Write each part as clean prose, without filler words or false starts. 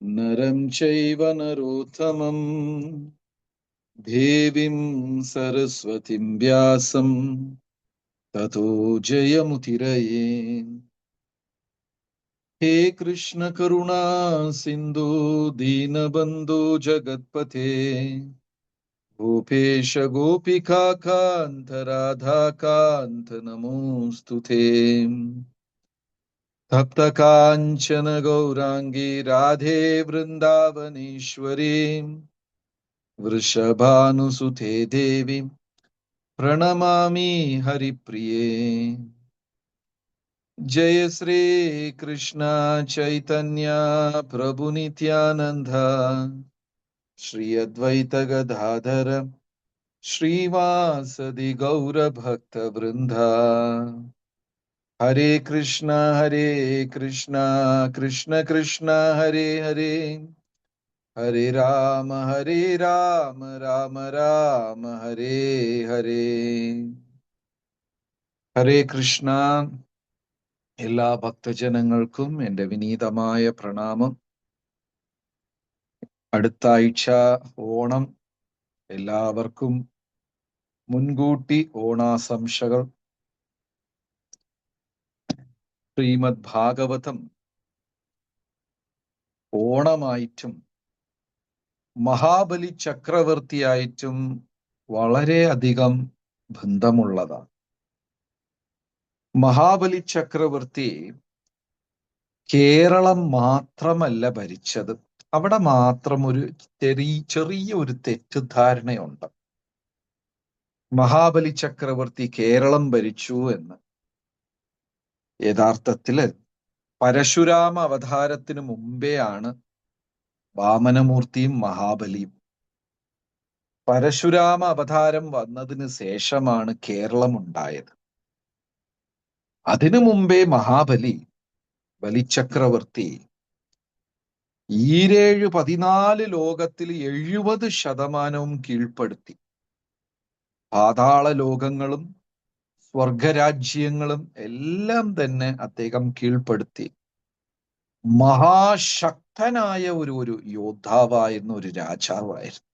നരം ചൈവ നരോത്തമം ദേവീം സരസ്വതിം വ്യാസം തതോ ജയമുതിരയേ. ഹേ കൃഷ്ണ കരുണാ സിന്ധു ദീനബന്ധോ ജഗത്പതേ ഗോപേശ ഗോപികാകാന്ത രാധാകാന്ത നമോസ്തുതേ. തപ്തകാഞ്ചന ഗൗരാംഗീ രാധേ വൃന്ദാവനേശ്വരീ വൃഷഭാനുസുതേ ദേവി പ്രണമാമി ഹരിപ്രിയേ. ജയ ശ്രീ കൃഷ്ണ ചൈതന്യ പ്രഭു നിത്യാനന്ദ ശ്രീ അദ്വൈത ഗദാധര ശ്രീവാസദി ഗൗരഭക്ത വൃന്ദ. ഹരേ കൃഷ്ണ കൃഷ്ണ കൃഷ്ണ ഹരേ ഹരേ, ഹരേ രാമ രാമ രാമ ഹരേ ഹരേ. ഹരേ കൃഷ്ണ. എല്ലാ ഭക്തജനങ്ങൾക്കും എൻ്റെ വിനീതമായ പ്രണാമം. അടുത്ത ആഴ്ച ഓണം. എല്ലാവർക്കും മുൻകൂട്ടി ഓണാശംസകൾ. ശ്രീമദ് ഭാഗവതം ഓണമായിട്ടും മഹാബലി ചക്രവർത്തിയായിട്ടും വളരെയധികം ബന്ധമുള്ളതാണ്. മഹാബലി ചക്രവർത്തി കേരളം മാത്രമല്ല ഭരിച്ചത്. അവിടെ മാത്രം ഒരു ചെറിയ ഒരു തെറ്റിദ്ധാരണയുണ്ട്. മഹാബലി ചക്രവർത്തി കേരളം ഭരിച്ചു എന്ന്. യഥാർത്ഥത്തില് പരശുരാമ അവതാരത്തിന് മുമ്പെയാണ് വാമനമൂർത്തിയും മഹാബലിയും. പരശുരാമ അവതാരം വന്നതിന് ശേഷമാണ് കേരളം ഉണ്ടായത്. അതിനു മുമ്പേ മഹാബലി ബലിചക്രവർത്തി 14 ലോകത്തിൽ 70% കീഴ്പ്പെടുത്തി. പാതാള ലോകങ്ങളും സ്വർഗരാജ്യങ്ങളും എല്ലാം തന്നെ അദ്ദേഹം കീഴ്പ്പെടുത്തി. മഹാശക്തനായ ഒരു യോദ്ധാവായിരുന്ന ഒരു രാജാവായിരുന്നു.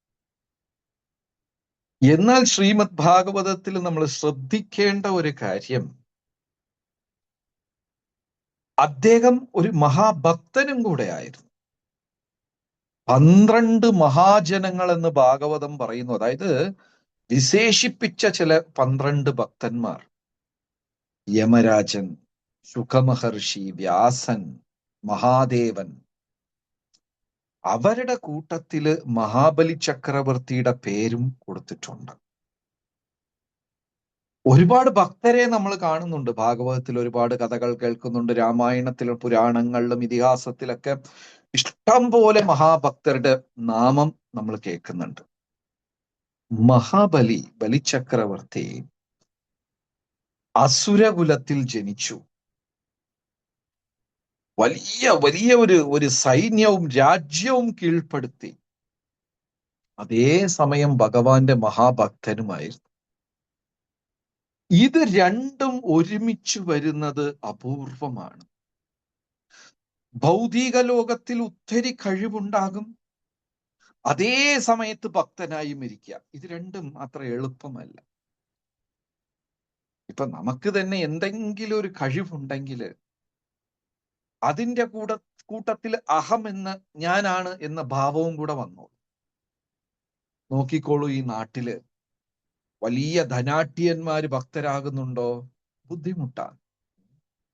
എന്നാൽ ശ്രീമദ് ഭാഗവതത്തിൽ നമ്മൾ ശ്രദ്ധിക്കേണ്ട ഒരു കാര്യം, അദ്ദേഹം ഒരു മഹാഭക്തനും കൂടെ ആയിരുന്നു. 12 മഹാജനങ്ങൾ എന്ന് ഭാഗവതം പറയുന്നു. അതായത് വിശേഷിപ്പിച്ച ചില 12 ഭക്തന്മാർ. യമരാജൻ, ശുഖമഹർഷി, വ്യാസൻ, മഹാദേവൻ. അവരുടെ കൂട്ടത്തില് മഹാബലി ചക്രവർത്തിയുടെ പേരും കൊടുത്തിട്ടുണ്ട്. ഒരുപാട് ഭക്തരെ നമ്മൾ കാണുന്നുണ്ട്. ഭാഗവതത്തിൽ ഒരുപാട് കഥകൾ കേൾക്കുന്നുണ്ട്. രാമായണത്തിലും പുരാണങ്ങളിലും ഇതിഹാസത്തിലൊക്കെ ഇഷ്ടം പോലെ മഹാഭക്തരുടെ നാമം നമ്മൾ കേൾക്കുന്നുണ്ട്. ബലിചക്രവർത്തി അസുരകുലത്തിൽ ജനിച്ചു. വലിയ ഒരു സൈന്യവും രാജ്യവും കീഴ്പ്പെടുത്തി. അതേ സമയം ഭഗവാന്റെ മഹാഭക്തനുമായിരുന്നു. ഇത് രണ്ടും ഒരുമിച്ച് വരുന്നത് അപൂർവമാണ്. ഭൗതിക ലോകത്തിൽ ഒത്തിരി കഴിവുണ്ടാകും, അതേ സമയത്ത് ഭക്തനായി മരിക്കുക. ഇത് രണ്ടും അത്ര എളുപ്പമല്ല. ഇപ്പൊ നമുക്ക് തന്നെ എന്തെങ്കിലും ഒരു കഴിവുണ്ടെങ്കിൽ അതിൻ്റെ കൂട്ടത്തിൽ അഹം എന്ന ഞാനാണ് എന്ന ഭാവവും കൂടെ വന്നോളൂ. നോക്കിക്കോളൂ, ഈ നാട്ടില് വലിയ ധനാഢ്യന്മാര് ഭക്തരാകുന്നുണ്ടോ? ബുദ്ധിമുട്ടാണ്.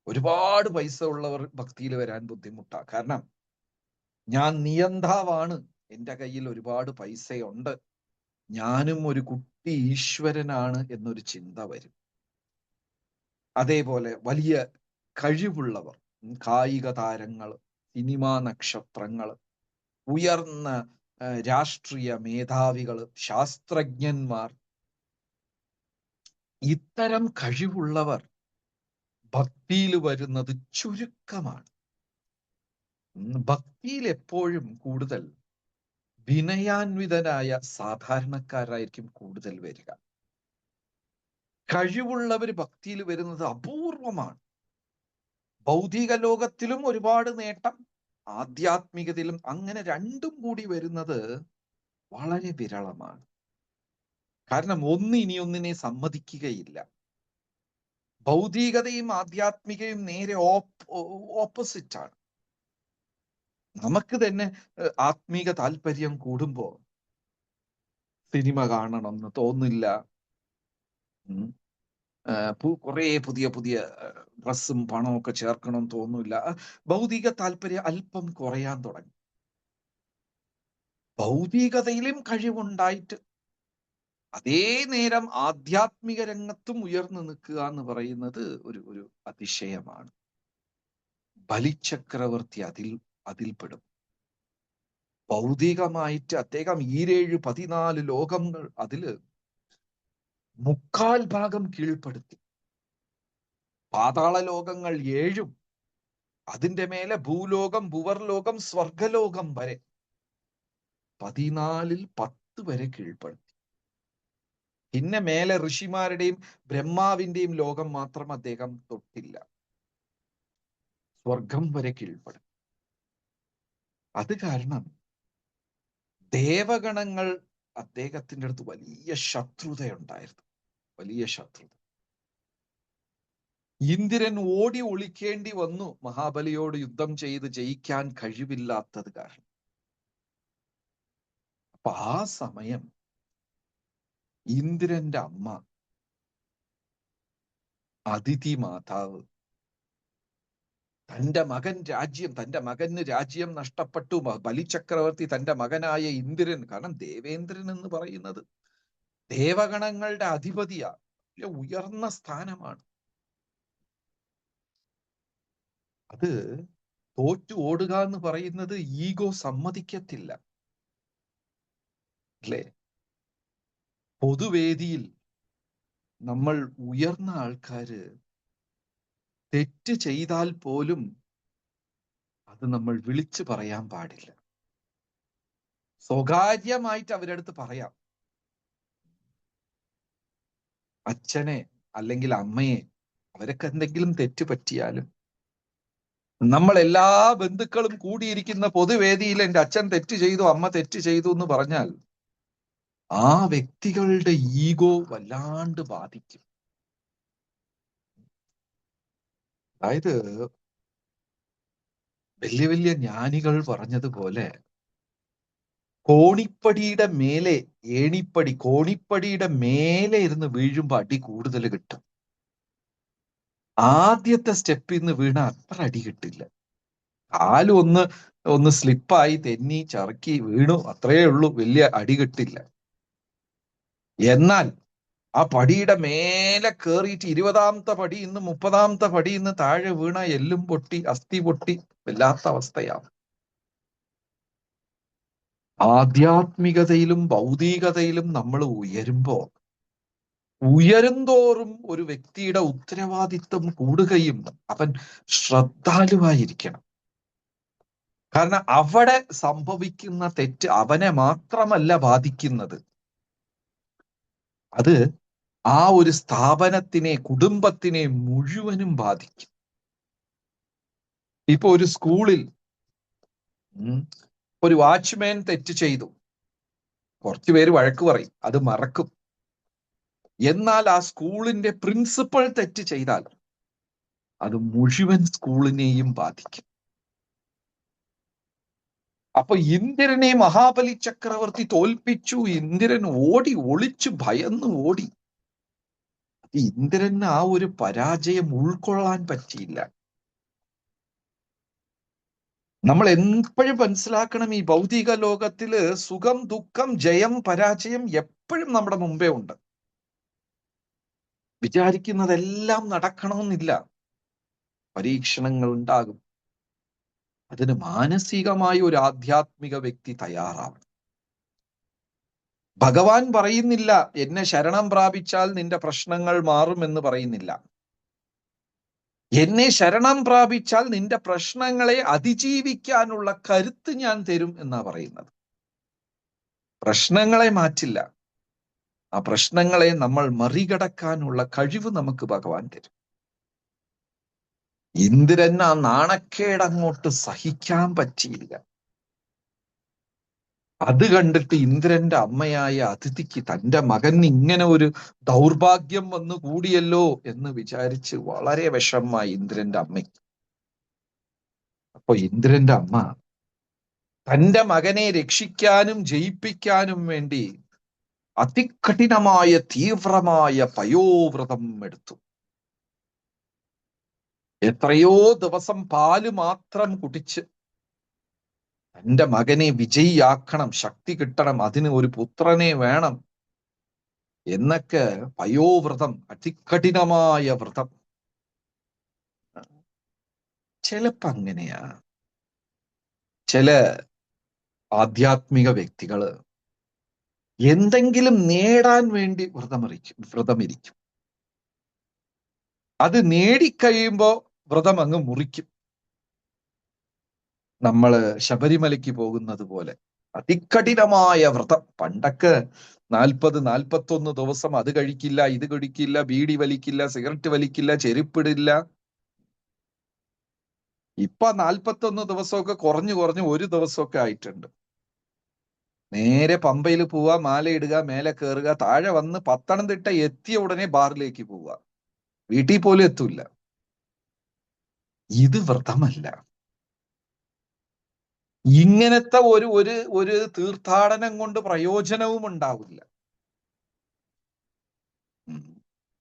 ഒരുപാട് പൈസ ഉള്ളവർ ഭക്തിയിൽ വരാൻ ബുദ്ധിമുട്ടാണ്. കാരണം ഞാൻ നിയന്താവാണ്, എൻ്റെ കയ്യിൽ ഒരുപാട് പൈസയുണ്ട്, ഞാനും ഒരു കുട്ടി ഈശ്വരനാണ് എന്നൊരു ചിന്ത വരും. അതേപോലെ വലിയ കഴിവുള്ളവർ, കായിക താരങ്ങൾ, സിനിമാ നക്ഷത്രങ്ങൾ, ഉയർന്ന രാഷ്ട്രീയ മേധാവികൾ, ശാസ്ത്രജ്ഞന്മാർ, ഇത്തരം കഴിവുള്ളവർ ഭക്തിയിൽ വരുന്നത് ചുരുക്കമാണ്. ഭക്തിയിൽ എപ്പോഴും കൂടുതൽ വിനയാൻവിതനായ സാധാരണക്കാരായിരിക്കും കൂടുതൽ വരിക. കഴിവുള്ളവർ ഭക്തിയിൽ വരുന്നത് അപൂർവമാണ്. ഭൗതിക ലോകത്തിലും ഒരുപാട് നേട്ടം, ആധ്യാത്മികതയിലും അങ്ങനെ രണ്ടും കൂടി വരുന്നത് വളരെ വിരളമാണ്. കാരണം ഒന്ന് ഇനി ഒന്നിനെ സമ്മതിക്കുകയില്ല. ഭൗതികതയും ആധ്യാത്മികയും നേരെ ഓപ്പോസിറ്റ് ആണ്. നമുക്ക് തന്നെ ആത്മീക താല്പര്യം കൂടുമ്പോ സിനിമ കാണണമെന്ന് തോന്നില്ല. കുറെ പുതിയ പുതിയ ഡ്രസ്സും പണവും ഒക്കെ ചേർക്കണം തോന്നില്ല. ഭൗതിക താല്പര്യം അല്പം കുറയാൻ തുടങ്ങി. ഭൗതികതയിലും കഴിവുണ്ടായിട്ട് അതേ നേരം ആധ്യാത്മിക രംഗത്തും ഉയർന്നു നിൽക്കുക എന്ന് പറയുന്നത് ഒരു അതിശയമാണ്. ബലിചക്രവർത്തി അതിൽപ്പെടും. ഭൗതികമായിട്ട് അദ്ദേഹം 14 ലോകങ്ങൾ അതില് 3/4 ഭാഗം കീഴ്പ്പെടുത്തി. പാതാള ലോകങ്ങൾ 7, അതിന്റെ മേലെ ഭൂലോകം, ഭുവർലോകം, സ്വർഗലോകം വരെ 14-ൽ 10 വരെ കീഴ്പ്പെടുത്തി. പിന്നെ മേലെ ഋഷിമാരുടെയും ബ്രഹ്മാവിന്റെയും ലോകം മാത്രം അദ്ദേഹം തൊട്ടില്ല. സ്വർഗം വരെ കീഴ്പ്പെടുത്തി. അത് കാരണം ദേവഗണങ്ങൾ അദ്ദേഹത്തിന്റെ അടുത്ത് വലിയ ശത്രുതയുണ്ടായിരുന്നു. വലിയ ശത്രുത. ഇന്ദ്രൻ ഓടി ഒളിക്കേണ്ടി വന്നു മഹാബലിയോട് യുദ്ധം ചെയ്ത് ജയിക്കാൻ കഴിവില്ലാത്തത് കാരണം. അപ്പൊ ആ സമയം ഇന്ദ്രന്റെ അമ്മ അതിഥി മാതാവ് തന്റെ മകന് രാജ്യം നഷ്ടപ്പെട്ടു. ബലിചക്രവർത്തി തന്റെ മകനായ ഇന്ദ്രൻ, കാരണം ദേവേന്ദ്രൻ എന്ന് പറയുന്നത് ദേവഗണങ്ങളുടെ അധിപതിയാ, ഉയർന്ന സ്ഥാനമാണ്. അത് തോറ്റു ഓടുക എന്ന് പറയുന്നത് ഈഗോ സമ്മതിക്കത്തില്ല, അല്ലേ? പൊതുവേദിയിൽ നമ്മൾ ഉയർന്ന ആൾക്കാര് തെറ്റ് ചെയ്താൽ പോലും അത് നമ്മൾ വിളിച്ചു പറയാൻ പാടില്ല. സ്വകാര്യമായിട്ട് അവരടുത്ത് പറയാം. അച്ഛനെ അല്ലെങ്കിൽ അമ്മയെ, അവരൊക്കെ എന്തെങ്കിലും തെറ്റ് പറ്റിയാലും നമ്മൾ എല്ലാ ബന്ധുക്കളും കൂടിയിരിക്കുന്ന പൊതുവേദിയിൽ എൻ്റെ അച്ഛൻ തെറ്റ് ചെയ്തു, അമ്മ തെറ്റ് ചെയ്തു എന്ന് പറഞ്ഞാൽ ആ വ്യക്തികളുടെ ഈഗോ വല്ലാണ്ട് ബാധിക്കും. അതായത് വലിയ വലിയ ജ്ഞാനികൾ പറഞ്ഞതുപോലെ കോണിപ്പടിയുടെ മേലെ ഇരുന്ന് വീഴുമ്പോ അടി കൂടുതൽ കിട്ടും. ആദ്യത്തെ സ്റ്റെപ്പിൽ നിന്ന് വീണ അത്ര അടി കിട്ടില്ല. കാലും ഒന്ന് സ്ലിപ്പായി തെന്നി ചറുക്കി വീണു, അത്രയേ ഉള്ളൂ, വലിയ അടി കിട്ടില്ല. എന്നാൽ ആ പടിയുടെ മേലെ കയറിയിട്ട് 20ാമത്തെ പടി ഇന്ന് 30ാമത്തെ പടി ഇന്ന് താഴെ വീണ എല്ലും പൊട്ടി, അസ്ഥി പൊട്ടി, വല്ലാത്ത അവസ്ഥയാണ്. ആധ്യാത്മികതയിലും ഭൗതികതയിലും നമ്മൾ ഉയരുന്തോറും ഒരു വ്യക്തിയുടെ ഉത്തരവാദിത്വം കൂടുകയും അവൻ ശ്രദ്ധാലുവായിരിക്കണം. കാരണം അവിടെ സംഭവിക്കുന്ന തെറ്റ് അവനെ മാത്രമല്ല ബാധിക്കുന്നത്, അത് ആ ഒരു സ്ഥാപനത്തിനെ, കുടുംബത്തിനെ മുഴുവനും ബാധിക്കും. ഇപ്പൊ ഒരു സ്കൂളിൽ ഒരു വാച്ച്മാൻ തെറ്റ് ചെയ്തു, കുറച്ചുപേര് വഴക്ക് പറയും, അത് മറക്കും. എന്നാൽ ആ സ്കൂളിന്റെ പ്രിൻസിപ്പൽ തെറ്റ് ചെയ്താൽ അത് മുഴുവൻ സ്കൂളിനെയും ബാധിക്കും. അപ്പൊ ഇന്ദ്രനെ മഹാബലി ചക്രവർത്തി തോൽപ്പിച്ചു. ഇന്ദ്രൻ ഒളിച്ചു ഭയന്ന് ഓടി. ഇന്ദ്രന് ആ ഒരു പരാജയം ഉൾക്കൊള്ളാൻ പറ്റിയില്ല. നമ്മൾ എപ്പോഴും മനസ്സിലാക്കണം, ഈ ഭൗതിക ലോകത്തില് സുഖം, ദുഃഖം, ജയം, പരാജയം എപ്പോഴും നമ്മുടെ മുമ്പേ ഉണ്ട്. വിചാരിക്കുന്നതെല്ലാം നടക്കണമെന്നില്ല. പരീക്ഷണങ്ങൾ ഉണ്ടാകും. അതിന് മാനസികമായ ഒരു ആധ്യാത്മിക വ്യക്തി തയ്യാറാവണം. ഭഗവാൻ പറയുന്നില്ല എന്നെ ശരണം പ്രാപിച്ചാൽ നിന്റെ പ്രശ്നങ്ങൾ മാറുമെന്ന് പറയുന്നില്ല. എന്നെ ശരണം പ്രാപിച്ചാൽ നിന്റെ പ്രശ്നങ്ങളെ അതിജീവിക്കാനുള്ള കരുത്ത് ഞാൻ തരും എന്നാ പറയുന്നത്. പ്രശ്നങ്ങളെ മാറ്റില്ല, ആ പ്രശ്നങ്ങളെ നമ്മൾ മറികടക്കാനുള്ള കഴിവ് നമുക്ക് ഭഗവാൻ തരും. ഇന്ദ്രന് ആ നാണക്കേട് അങ്ങോട്ട് സഹിക്കാൻ പറ്റിയില്ല. അത് കണ്ടിട്ട് ഇന്ദ്രന്റെ അമ്മയായ അതിഥിക്ക് തന്റെ മകൻ ഇങ്ങനെ ഒരു ദൗർഭാഗ്യം വന്നു കൂടിയല്ലോ എന്ന് വിചാരിച്ച് വളരെ വിഷമമായി ഇന്ദ്രന്റെ അമ്മയ്ക്ക്. അപ്പൊ ഇന്ദ്രന്റെ അമ്മ തന്റെ മകനെ രക്ഷിക്കാനും ജയിപ്പിക്കാനും വേണ്ടി അതികഠിനമായ തീവ്രമായ പയോവ്രതം എടുത്തു. എത്രയോ ദിവസം പാല് മാത്രം കുടിച്ച് തന്റെ മകനെ വിജയിയാക്കണം, ശക്തി കിട്ടണം, അതിന് ഒരു പുത്രനെ വേണം എന്നൊക്കെ പയോവ്രതം, അതികഠിനമായ വ്രതം. ചിലപ്പോ അങ്ങനെയാ ചില ആധ്യാത്മിക വ്യക്തികള് എന്തെങ്കിലും നേടാൻ വേണ്ടി വ്രതമിരിക്കും. അത് നേടിക്കഴിയുമ്പോ വ്രതം അങ്ങ് മുറിക്കും. നമ്മള് ശബരിമലയ്ക്ക് പോകുന്നത് പോലെ അതികഠിനമായ വ്രതം. പണ്ടൊക്കെ 41 ദിവസം അത് കഴിക്കില്ല, ഇത് കഴിക്കില്ല, ബീഡി വലിക്കില്ല, സിഗരറ്റ് വലിക്കില്ല, ചെരുപ്പിടില്ല. ഇപ്പൊ 41 ദിവസമൊക്കെ കുറഞ്ഞു ഒരു ദിവസമൊക്കെ ആയിട്ടുണ്ട്. നേരെ പമ്പയിൽ പോവുക, മാലയിടുക, മേലെ കയറുക, താഴെ വന്ന് പത്തനംതിട്ട എത്തിയ ഉടനെ ബാറിലേക്ക് പോവുക, വീട്ടിൽ പോലും എത്തൂല. ഇത് വ്രതമല്ല. ഇങ്ങനത്തെ ഒരു തീർത്ഥാടനം കൊണ്ട് പ്രയോജനവും ഉണ്ടാവില്ല.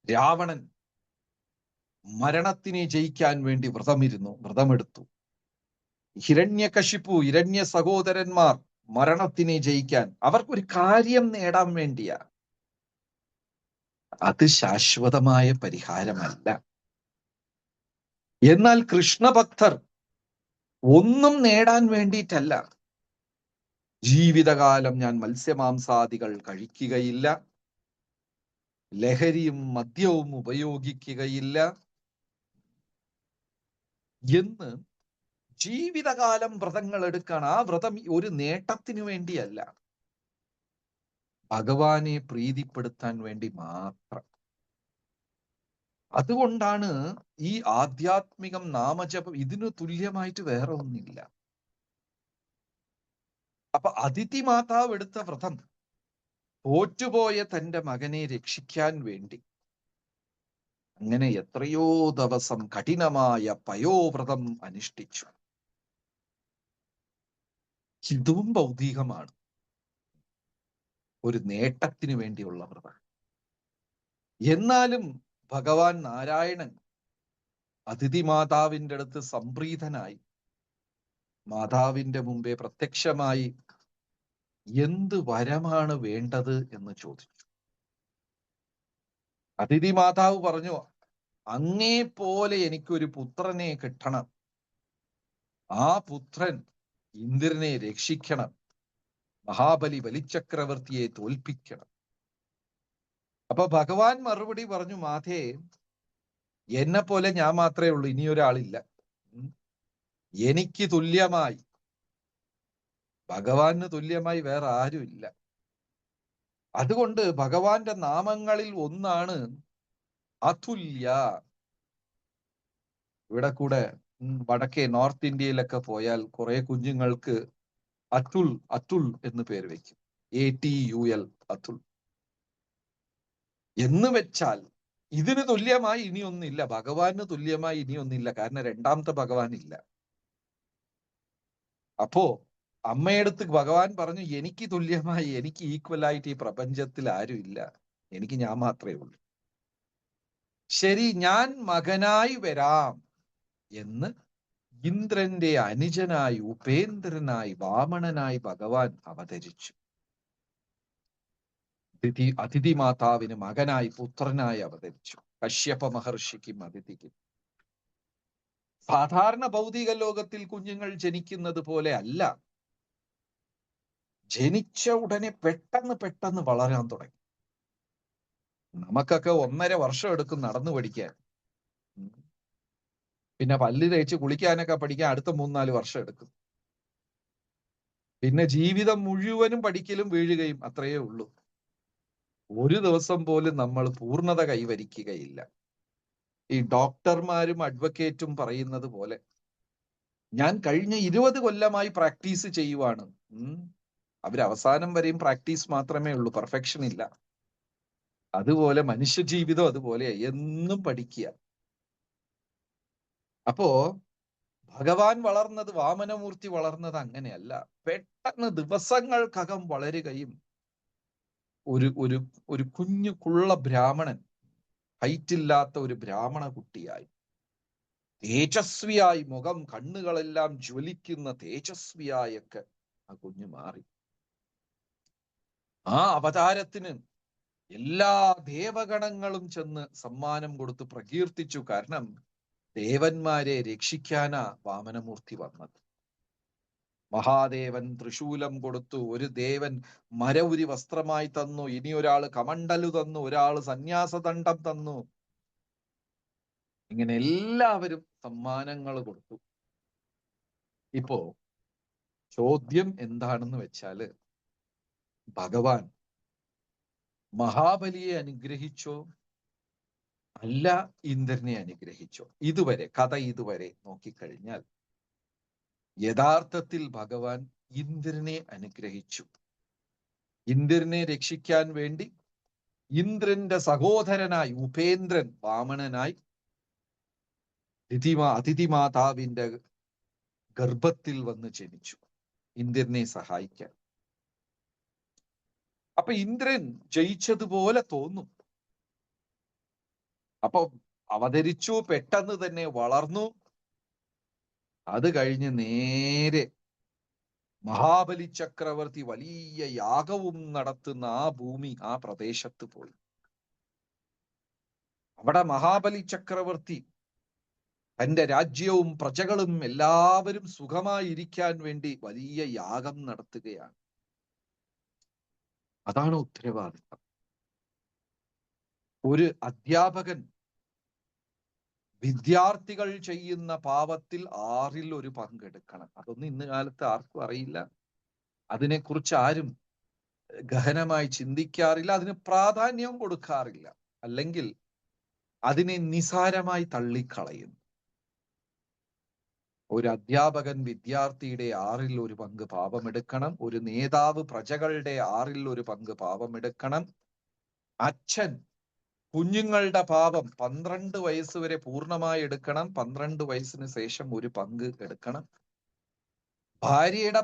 രാവണൻ മരണത്തിനെ ജയിക്കാൻ വേണ്ടി വ്രതമെടുത്തു. ഹിരണ്യകശിപു, ഹിരണ്യ സഹോദരന്മാർ മരണത്തിനെ ജയിക്കാൻ, അവർക്കൊരു കാര്യം നേടാൻ വേണ്ടിയാ. അത് ശാശ്വതമായ പരിഹാരമല്ല. എന്നാൽ കൃഷ്ണഭക്തർ ഒന്നും നേടാൻ വേണ്ടിയിട്ടല്ല. ജീവിതകാലം ഞാൻ മത്സ്യമാംസാദികൾ കഴിക്കുകയില്ല, ലഹരിയും മദ്യവും ഉപയോഗിക്കുകയില്ല എന്ന് ജീവിതകാലം വ്രതങ്ങൾ എടുക്കണം. ആ വ്രതം ഒരു നേട്ടത്തിനു വേണ്ടിയല്ല, ഭഗവാനെ പ്രീതിപ്പെടുത്താൻ വേണ്ടി മാത്രം. അതുകൊണ്ടാണ് ഈ ആധ്യാത്മികം, നാമജപം ഇതിനു തുല്യമായിട്ട് വേറെ ഒന്നില്ല. അപ്പൊ അതിഥി മാതാവ് എടുത്ത വ്രതം തോറ്റുപോയ തന്റെ മകനെ രക്ഷിക്കാൻ വേണ്ടി അങ്ങനെ എത്രയോ ദിവസം കഠിനമായ പയോവ്രതം അനുഷ്ഠിച്ചു. ഇതും ഭൗതികമാണ്, ഒരു നേട്ടത്തിന് വേണ്ടിയുള്ള വ്രതം. എന്നാലും ഭഗവാൻ നാരായണൻ അതിഥി മാതാവിന്റെ അടുത്ത് സംപ്രീതനായി മാതാവിന്റെ മുമ്പേ പ്രത്യക്ഷമായി എന്ത് വരമാണ് വേണ്ടത് എന്ന് ചോദിച്ചു. അതിഥി മാതാവ് പറഞ്ഞു, അങ്ങേ പോലെ എനിക്കൊരു പുത്രനെ കിട്ടണം, ആ പുത്രൻ ഇന്ദ്രനെ രക്ഷിക്കണം, മഹാബലി ബലിചക്രവർത്തിയെ തോൽപ്പിക്കണം. അപ്പൊ ഭഗവാൻ മറുപടി പറഞ്ഞു, മാധേ, എന്നെ പോലെ ഞാൻ മാത്രമേ ഉള്ളൂ, ഇനിയൊരാളില്ല. എനിക്ക് തുല്യമായി, ഭഗവാന് തുല്യമായി വേറെ ആരുമില്ല. അതുകൊണ്ട് ഭഗവാന്റെ നാമങ്ങളിൽ ഒന്നാണ് അതുല്യ. ഇവിടെ കൂടെ വടക്കേ നോർത്ത് ഇന്ത്യയിലൊക്കെ പോയാൽ കുറെ കുഞ്ഞുങ്ങൾക്ക് അതുൽ അതുൽ എന്ന് പേര് വെക്കും. ATUL, അതുൽ എന്ന് വെച്ചാൽ ഇതിന് തുല്യമായി ഇനിയൊന്നില്ല, ഭഗവാന് തുല്യമായി ഇനിയൊന്നില്ല. കാരണം രണ്ടാമത്തെ ഭഗവാൻ ഇല്ല. അപ്പോ അമ്മയടുത്ത് ഭഗവാൻ പറഞ്ഞു, എനിക്ക് തുല്യമായി, എനിക്ക് ഈക്വലായിട്ട് ഈ പ്രപഞ്ചത്തിൽ ആരും ഇല്ല, എനിക്ക് ഞാൻ മാത്രമേ ഉള്ളൂ. ശരി, ഞാൻ മകനായി വരാം എന്ന് ഇന്ദ്രന്റെ അനുജനായി, ഉപേന്ദ്രനായി, വാമണനായി ഭഗവാൻ അവതരിച്ചു. അതിഥി മാതാവിന് മകനായി, പുത്രനായി അവതരിച്ചു. കശ്യപ മഹർഷിക്കും അതിഥിക്കും. സാധാരണ ഭൗതിക ലോകത്തിൽ കുഞ്ഞുങ്ങൾ ജനിക്കുന്നത് പോലെ അല്ല. ജനിച്ച ഉടനെ പെട്ടെന്ന് വളരാൻ തുടങ്ങി. നമുക്കൊക്കെ 1.5 വർഷം എടുക്കും നടന്നു പഠിക്കാൻ. പിന്നെ പല്ല് തേച്ച് കുളിക്കാനൊക്കെ പഠിക്കാൻ അടുത്ത 3-4 വർഷം എടുക്കും. പിന്നെ ജീവിതം മുഴുവനും പഠിക്കലും വീഴുകയും അത്രയേ ഉള്ളൂ. ഒരു ദിവസം പോലും നമ്മൾ പൂർണ്ണത കൈവരിക്കുകയില്ല. ഈ ഡോക്ടർമാരും അഡ്വക്കേറ്റും പറയുന്നത് പോലെ ഞാൻ കഴിഞ്ഞ 20 കൊല്ലമായി പ്രാക്ടീസ് ചെയ്യുവാണ്. അവരവസാനം വരെയും പ്രാക്ടീസ് മാത്രമേ ഉള്ളൂ, പെർഫെക്ഷൻ ഇല്ല. അതുപോലെ മനുഷ്യ ജീവിതം അതുപോലെ എന്നും പഠിക്കുക. അപ്പോ ഭഗവാൻ വളർന്നത്, വാമനമൂർത്തി വളർന്നത് അങ്ങനെയല്ല. പെട്ടെന്ന് ദിവസങ്ങൾക്കകം വളരുകയും ഒരു ഒരു ഒരു കുഞ്ഞു കുള്ള ബ്രാഹ്മണൻ, ഹൈറ്റില്ലാത്ത ഒരു ബ്രാഹ്മണ കുട്ടിയായി, തേജസ്വിയായി, മുഖം കണ്ണുകളെല്ലാം ജ്വലിക്കുന്ന തേജസ്വിയായൊക്കെ ആ കുഞ്ഞു മാറി. ആ അവതാരത്തിന് എല്ലാ ദേവഗണങ്ങളും ചെന്ന് സമ്മാനം കൊടുത്ത് പ്രകീർത്തിച്ചു. കാരണം ദേവന്മാരെ രക്ഷിക്കാനാ വാമനമൂർത്തി വന്നത്. മഹാദേവൻ തൃശൂലം കൊടുത്തു, ഒരു ദേവൻ മരവുരി വസ്ത്രമായി തന്നു, ഇനി ഒരാള് കമണ്ടലു തന്നു, ഒരാള് സന്യാസദണ്ഡം തന്നു. ഇങ്ങനെ എല്ലാവരും സമ്മാനങ്ങൾ കൊടുത്തു. ഇപ്പോ ചോദ്യം എന്താണെന്ന് വെച്ചാല്, ഭഗവാൻ മഹാബലിയെ അനുഗ്രഹിച്ചോ അല്ല ഇന്ദ്രനെ അനുഗ്രഹിച്ചോ? ഇതുവരെ നോക്കിക്കഴിഞ്ഞാൽ യഥാർത്ഥത്തിൽ ഭഗവാൻ ഇന്ദ്രനെ അനുഗ്രഹിച്ചു. ഇന്ദ്രനെ രക്ഷിക്കാൻ വേണ്ടി ഇന്ദ്രന്റെ സഹോദരനായി ഉപേന്ദ്രൻ വാമനനായി അതിഥിമാതാവിന്റെ ഗർഭത്തിൽ വന്ന് ജനിച്ചു ഇന്ദ്രനെ സഹായിക്കാൻ. അപ്പൊ ഇന്ദ്രൻ ജയിച്ചതുപോലെ തോന്നും. അപ്പൊ അവതരിച്ചു, പെട്ടെന്ന് തന്നെ വളർന്നു. അത് കഴിഞ്ഞ് നേരെ മഹാബലി ചക്രവർത്തി വലിയ യാഗവും നടത്തുന്ന ആ ഭൂമി, ആ പ്രദേശത്ത് പോയി. അവിടെ മഹാബലി ചക്രവർത്തി തന്റെ രാജ്യവും പ്രജകളും എല്ലാവരും സുഖമായിരിക്കാൻ വേണ്ടി വലിയ യാഗം നടത്തുകയാണ്. അതാണ് ഉത്തരവാദിത്തം. ഒരു അധ്യാപകൻ വിദ്യാർത്ഥികൾ ചെയ്യുന്ന പാപത്തിൽ 6ൽ 1 പങ്കെടുക്കണം. അതൊന്നും ഇന്ന് കാലത്ത് ആർക്കും അറിയില്ല. അതിനെക്കുറിച്ച് ആരും ഗഹനമായി ചിന്തിക്കാറില്ല, അതിന് പ്രാധാന്യവും കൊടുക്കാറില്ല. അല്ലെങ്കിൽ അതിനെ നിസാരമായി തള്ളിക്കളയുന്നു. ഒരു അധ്യാപകൻ വിദ്യാർത്ഥിയുടെ 6ൽ 1 പങ്ക് പാപമെടുക്കണം. ഒരു നേതാവ് പ്രജകളുടെ 6ൽ 1 പങ്ക് പാപമെടുക്കണം. അച്ഛൻ കുഞ്ഞുങ്ങളുടെ പാപം 12 വയസ്സ് വരെ പൂർണ്ണമായി എടുക്കണം. 12 വയസ്സിന് ശേഷം 1 പങ്ക് എടുക്കണം. ഭാര്യയുടെ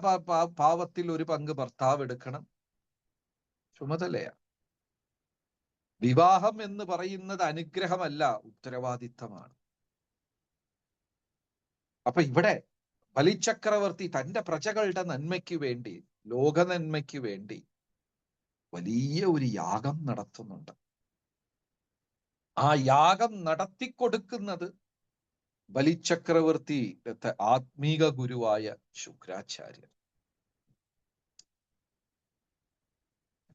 പാപത്തിൽ 1 പങ്ക് ഭർത്താവ് എടുക്കണം. ചുമതലയാ. വിവാഹം എന്ന് പറയുന്നത് അനുഗ്രഹമല്ല, ഉത്തരവാദിത്തമാണ്. അപ്പൊ ഇവിടെ ബലിചക്രവർത്തി തന്റെ പ്രജകളുടെ നന്മയ്ക്ക് വേണ്ടി, ലോക നന്മയ്ക്ക് വേണ്ടി വലിയ ഒരു യാഗം നടത്തുന്നുണ്ട്. ആ യാഗം നടത്തിക്കൊടുക്കുന്നത് ബലിചക്രവർത്തി ആത്മീക ഗുരുവായ ശുക്രാചാര്യർ.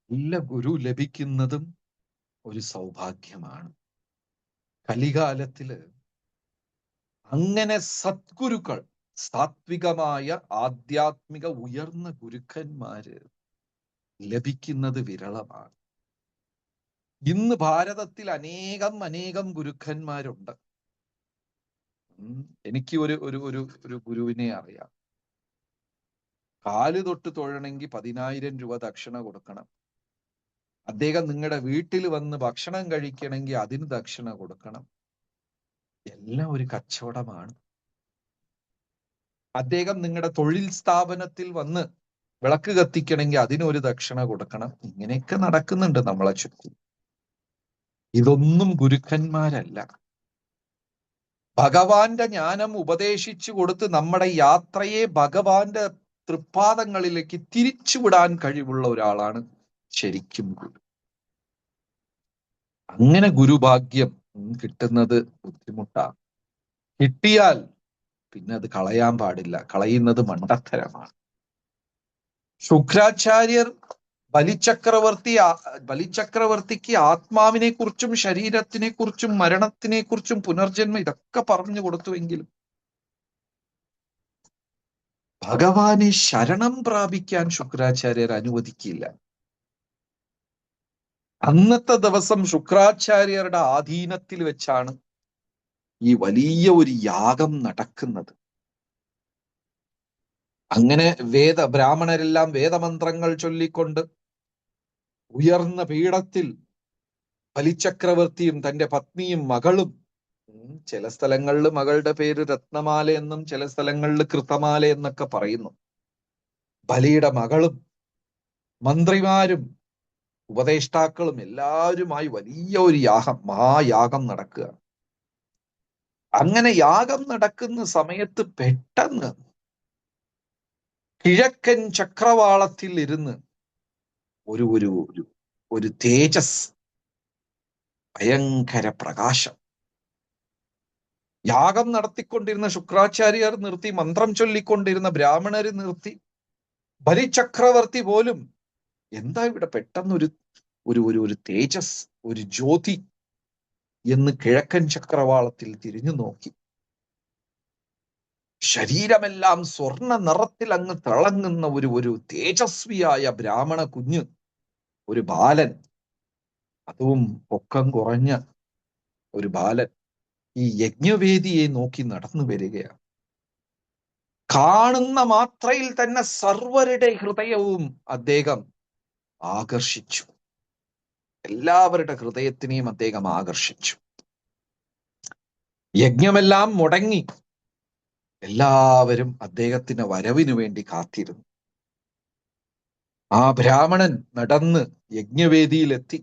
നല്ല ഗുരു ലഭിക്കുന്നതും ഒരു സൗഭാഗ്യമാണ്. കലികാലത്തില് അങ്ങനെ സദ്ഗുരുക്കൾ, സാത്വികമായ ആധ്യാത്മിക ഉയർന്ന ഗുരുക്കന്മാര് ലഭിക്കുന്നത് വിരളമാണ്. ഇന്ന് ഭാരതത്തിൽ അനേകം ഗുരുക്കന്മാരുണ്ട്. എനിക്ക് ഒരു ഗുരുവിനെ അറിയാം. കാല് തൊട്ട് തൊഴണമെങ്കിൽ 10,000 രൂപ ദക്ഷിണ കൊടുക്കണം. അദ്ദേഹം നിങ്ങളുടെ വീട്ടിൽ വന്ന് ഭക്ഷണം കഴിക്കണമെങ്കിൽ അതിന് ദക്ഷിണ കൊടുക്കണം. എല്ലാം ഒരു കച്ചവടമാണ്. അദ്ദേഹം നിങ്ങളുടെ തൊഴിൽ സ്ഥാപനത്തിൽ വന്ന് വിളക്ക് കത്തിക്കണമെങ്കിൽ അതിനൊരു ദക്ഷിണ കൊടുക്കണം. ഇങ്ങനെയൊക്കെ നടക്കുന്നുണ്ട് നമ്മളെ ചുറ്റും. ഇതൊന്നും ഗുരുക്കന്മാരല്ല. ഭഗവാന്റെ ജ്ഞാനം ഉപദേശിച്ചു കൊടുത്ത് നമ്മുടെ യാത്രയെ ഭഗവാന്റെ തൃപ്പാദങ്ങളിലേക്ക് തിരിച്ചുവിടാൻ കഴിവുള്ള ഒരാളാണ് ശരിക്കും ഗുരു. അങ്ങനെ ഗുരുഭാഗ്യം കിട്ടുന്നത് ബുദ്ധിമുട്ടാണ്. കിട്ടിയാൽ പിന്നെ അത് കളയാൻ പാടില്ല. കളയുന്നത് മണ്ടത്തരമാണ്. ശുക്രാചാര്യർ ബലിചക്രവർത്തിക്ക് ആത്മാവിനെ കുറിച്ചും ശരീരത്തിനെ കുറിച്ചും മരണത്തിനെ കുറിച്ചും പുനർജന്മം ഇതൊക്കെ പറഞ്ഞു കൊടുത്തുവെങ്കിലും ഭഗവാനെ ശരണം പ്രാപിക്കാൻ ശുക്രാചാര്യർ അനുവദിക്കില്ല. അന്നത്തെ ദിവസം ശുക്രാചാര്യരുടെ ആധീനത്തിൽ വെച്ചാണ് ഈ വലിയ ഒരു യാഗം നടക്കുന്നത്. അങ്ങനെ ബ്രാഹ്മണരെല്ലാം വേദമന്ത്രങ്ങൾ ചൊല്ലിക്കൊണ്ട് ഉയർന്ന പീഠത്തിൽ ബലിചക്രവർത്തിയും തന്റെ പത്നിയും മകളും, ചില സ്ഥലങ്ങളിൽ മകളുടെ പേര് രത്നമാല എന്നും ചില സ്ഥലങ്ങളിൽ കൃതമാല എന്നൊക്കെ പറയുന്നു, ബലിയുടെ മകളും മന്ത്രിമാരും ഉപദേഷ്ടാക്കളും എല്ലാവരുമായി വലിയ ഒരു മഹായാഗം നടക്കുക. അങ്ങനെ യാഗം നടക്കുന്ന സമയത്ത് പെട്ടെന്ന് കിഴക്കൻ ചക്രവാളത്തിൽ ഇരുന്ന് ഒരു ഒരു ഒരു തേജസ്, ഭയങ്കര പ്രകാശം. യാഗം നടത്തിക്കൊണ്ടിരുന്ന ശുക്രാചാര്യർ നിർത്തി, മന്ത്രം ചൊല്ലിക്കൊണ്ടിരുന്ന ബ്രാഹ്മണര് നിർത്തി, ബലിചക്രവർത്തി പോലും എന്താ ഇവിടെ പെട്ടെന്നൊരു ഒരു ഒരു ഒരു തേജസ്, ഒരു ജ്യോതി എന്ന് കിഴക്കൻ ചക്രവാളത്തിൽ തിരിഞ്ഞു നോക്കി. ശരീരമെല്ലാം സ്വർണ്ണ നിറത്തിൽ അങ്ങ് തിളങ്ങുന്ന ഒരു തേജസ്വിയായ ബ്രാഹ്മണ കുഞ്ഞ്, ഒരു ബാലൻ, അതും പൊക്കം കുറഞ്ഞ ഒരു ബാലൻ ഈ യജ്ഞവേദിയെ നോക്കി നടന്നു വരികയാണ്. കാണുന്ന മാത്രയിൽ തന്നെ സർവരുടെ ഹൃദയവും അദ്ദേഹം ആകർഷിച്ചു. എല്ലാവരുടെ ഹൃദയത്തിനെയും അദ്ദേഹം ആകർഷിച്ചു. യജ്ഞമെല്ലാം മുടങ്ങി. എല്ലാവരും അദ്ദേഹത്തിന്റെ വരവിനു വേണ്ടി കാത്തിരുന്നു. ആ ബ്രാഹ്മണൻ നടന്ന് യജ്ഞവേദിയിലെത്തി.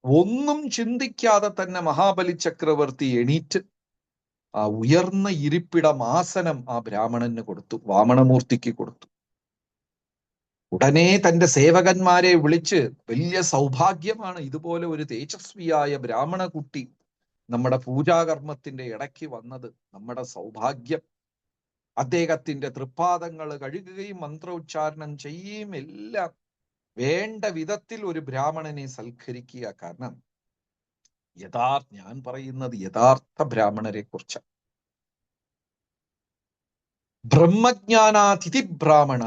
ഒന്നും ചിന്തിക്കാതെ തന്നെ മഹാബലി ചക്രവർത്തി എണീറ്റ് ആ ഉയർന്ന ഇരിപ്പിടം, ആസനം ആ ബ്രാഹ്മണന് കൊടുത്തു, വാമനമൂർത്തിക്ക് കൊടുത്തു. ഉടനെ തന്റെ സേവകന്മാരെ വിളിച്ച്, വലിയ സൗഭാഗ്യമാണ് ഇതുപോലെ ഒരു തേജസ്വിയായ ബ്രാഹ്മണ കുട്ടി നമ്മുടെ പൂജാകർമ്മത്തിന്റെ ഇടയ്ക്ക് വന്നത്, നമ്മുടെ സൗഭാഗ്യം. അദ്ദേഹത്തിന്റെ തൃപ്പാദങ്ങൾ കഴുകുകയും മന്ത്രോച്ചാരണം ചെയ്യുകയും എല്ലാം വേണ്ട വിധത്തിൽ ഒരു ബ്രാഹ്മണനെ സൽക്കരിക്കുക. കാരണം ഞാൻ പറയുന്നത് യഥാർത്ഥ ബ്രാഹ്മണരെ കുറിച്ച്. ബ്രഹ്മജ്ഞാനാതിഥി ബ്രാഹ്മണ,